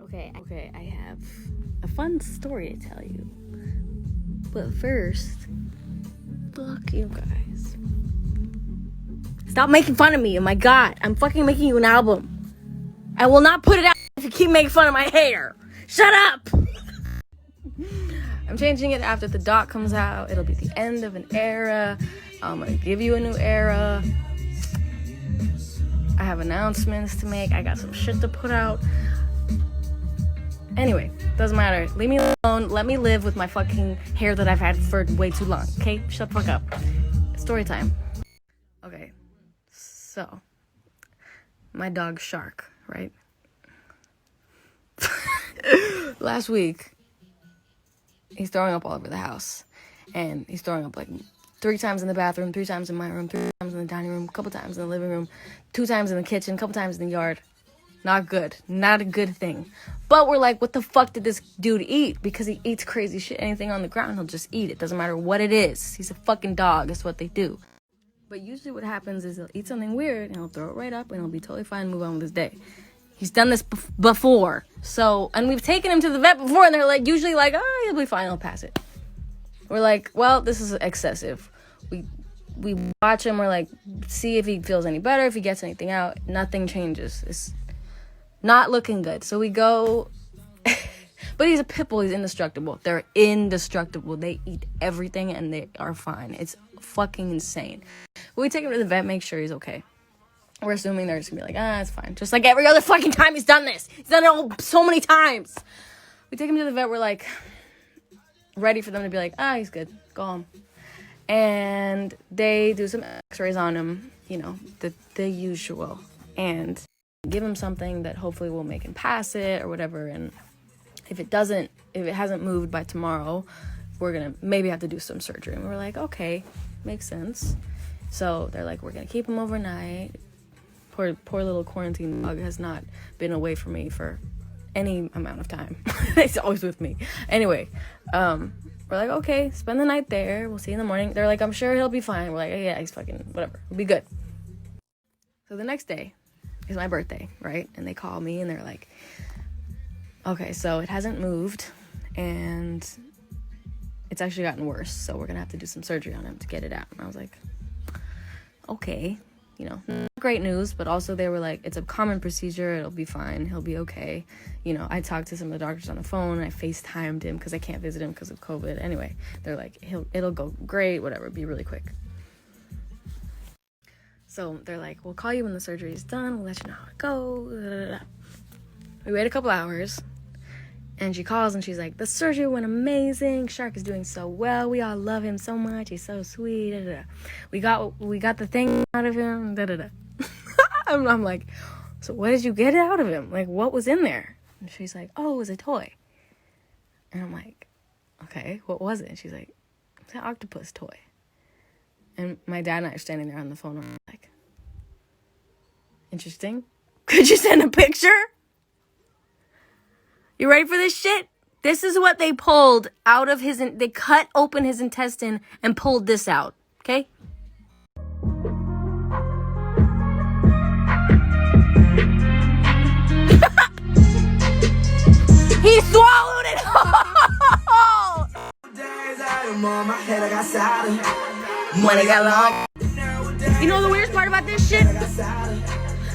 Okay, I have a fun story to tell you. But first, fuck you guys. Stop making fun of me. Oh my god, I'm fucking making you an album. I will not put it out if you keep making fun of my hair. Shut up! I'm changing it after the doc comes out. It'll be the end of an era. I'm gonna give you a new era. I have announcements to make. I got some shit to put out. Anyway, doesn't matter. Leave me alone. Let me live with my fucking hair that I've had for way too long. Okay? Shut the fuck up. Story time. Okay. So, my dog Shark, right? Last week, he's throwing up all over the house. And he's throwing up like 3 times in the bathroom, 3 times in my room, 3 times in the dining room, a couple times in the living room, 2 times in the kitchen, a couple times in the yard. Not good. Not a good thing. But we're like, what the fuck did this dude eat? Because he eats crazy shit. Anything on the ground, he'll just eat it. Doesn't matter what it is. He's a fucking dog. That's what they do. But usually what happens is he'll eat something weird and he'll throw it right up and he'll be totally fine and move on with his day. He's done this before. So, and we've taken him to the vet before and they're like, usually like, oh, he'll be fine. He'll pass it. We're like, well, this is excessive. We watch him. We're like, see if he feels any better. If he gets anything out. Nothing changes. It's not looking good. So we go, but he's a pit bull. He's indestructible. They're indestructible. They eat everything and they are fine. It's fucking insane. We take him to the vet, make sure he's okay. We're assuming they're just gonna be like, it's fine. Just like every other fucking time he's done this. He's done it so many times. We take him to the vet. We're like, ready for them to be like, he's good. Go home. And they do some x-rays on him, you know, the usual. And give him something that hopefully will make him pass it or whatever. And if it hasn't moved by tomorrow, we're gonna maybe have to do some surgery. And we're like, okay, makes sense. So they're like, we're gonna keep him overnight. Poor little quarantine dog has not been away from me for any amount of time. He's always with me. Anyway, we're like, okay, spend the night there. We'll see you in the morning. They're like, I'm sure he'll be fine. We're like, yeah, he's fucking whatever. We'll be good. So the next day is my birthday, right? And they call me and they're like, okay, so it hasn't moved and it's actually gotten worse. So we're gonna have to do some surgery on him to get it out. And I was like, okay, you know, not great news, but also they were like, it's a common procedure. It'll be fine. He'll be okay. You know, I talked to some of the doctors on the phone and I FaceTimed him because I can't visit him because of COVID. Anyway, they're like, it'll go great, whatever, be really quick. So they're like, we'll call you when the surgery is done. We'll let you know how it goes. We wait a couple hours. And she calls and she's like, the surgery went amazing. Shark is doing so well. We all love him so much. He's so sweet. Da, da, da. We got the thing out of him. Da, da, da. I'm like, so what did you get out of him? Like, what was in there? And she's like, oh, it was a toy. And I'm like, okay, what was it? And she's like, it's an octopus toy. And my dad and I are standing there on the phone. And I'm like, interesting. Could you send a picture? You ready for this shit? This is what they pulled out of they cut open his intestine and pulled this out, okay? He swallowed it all! Money got long. You know the weirdest part about this shit?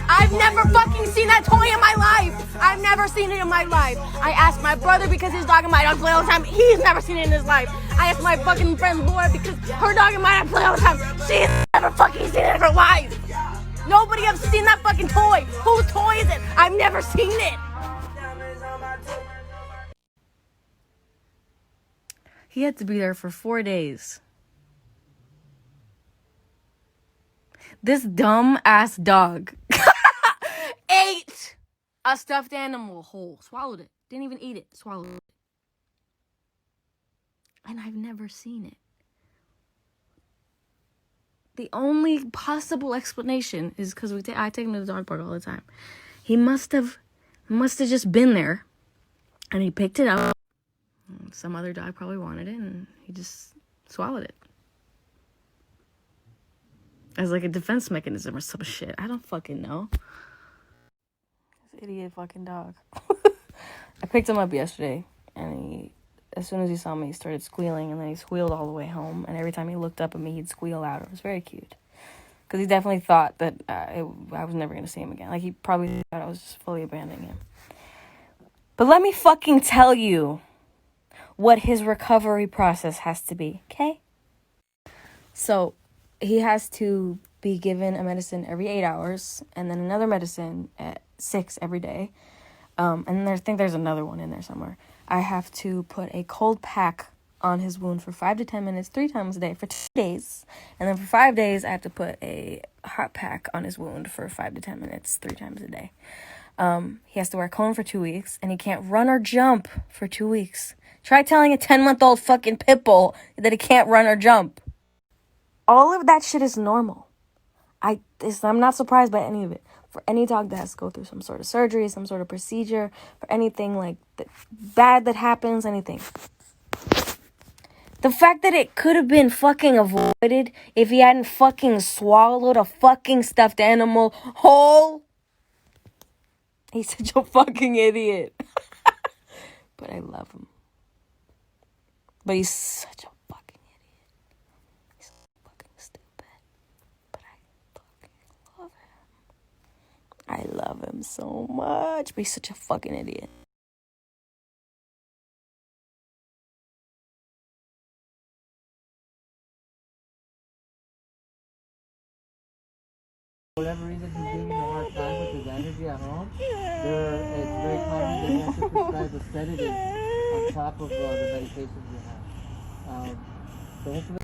I've never fucking seen that toy in my life. I've never seen it in my life. I asked my brother because his dog and my dog play all the time. He's never seen it in his life. I asked my fucking friend Laura because her dog and my dog play all the time. She's never fucking seen it in her life. Nobody has seen that fucking toy. Whose toy is it? I've never seen it. He had to be there for 4 days. This dumb ass dog ate a stuffed animal whole. Swallowed it. Didn't even eat it. Swallowed it. And I've never seen it. The only possible explanation is because I take him to the dog park all the time. He must have just been there and he picked it up. Some other dog probably wanted it and he just swallowed it. As like a defense mechanism or some shit. I don't fucking know. This idiot fucking dog. I picked him up yesterday, and as soon as he saw me, he started squealing, and then he squealed all the way home. And every time he looked up at me, he'd squeal out. It was very cute. Because he definitely thought that I was never going to see him again. Like, he probably thought I was just fully abandoning him. But let me fucking tell you what his recovery process has to be, okay? So, he has to be given a medicine every 8 hours, and then another medicine at 6 every day. And I think there's another one in there somewhere. I have to put a cold pack on his wound for 5 to 10 minutes, 3 times a day for 2 days. And then for 5 days, I have to put a hot pack on his wound for 5 to 10 minutes, 3 times a day. He has to wear a cone for 2 weeks, and he can't run or jump for 2 weeks. Try telling a 10-month-old fucking pit bull that he can't run or jump. All of that shit is normal. I'm not surprised by any of it. For any dog that has to go through some sort of surgery, some sort of procedure, for anything like bad that happens, anything. The fact that it could have been fucking avoided if he hadn't fucking swallowed a fucking stuffed animal whole. He's such a fucking idiot. But I love him. But he's such a fucking idiot. He's fucking stupid. But I fucking love him. I love him so much. But he's such a fucking idiot. For whatever reason he's giving a hard time with his energy at home, it's very common that he has to prescribe a sedative on top of the medications you have. So hopefully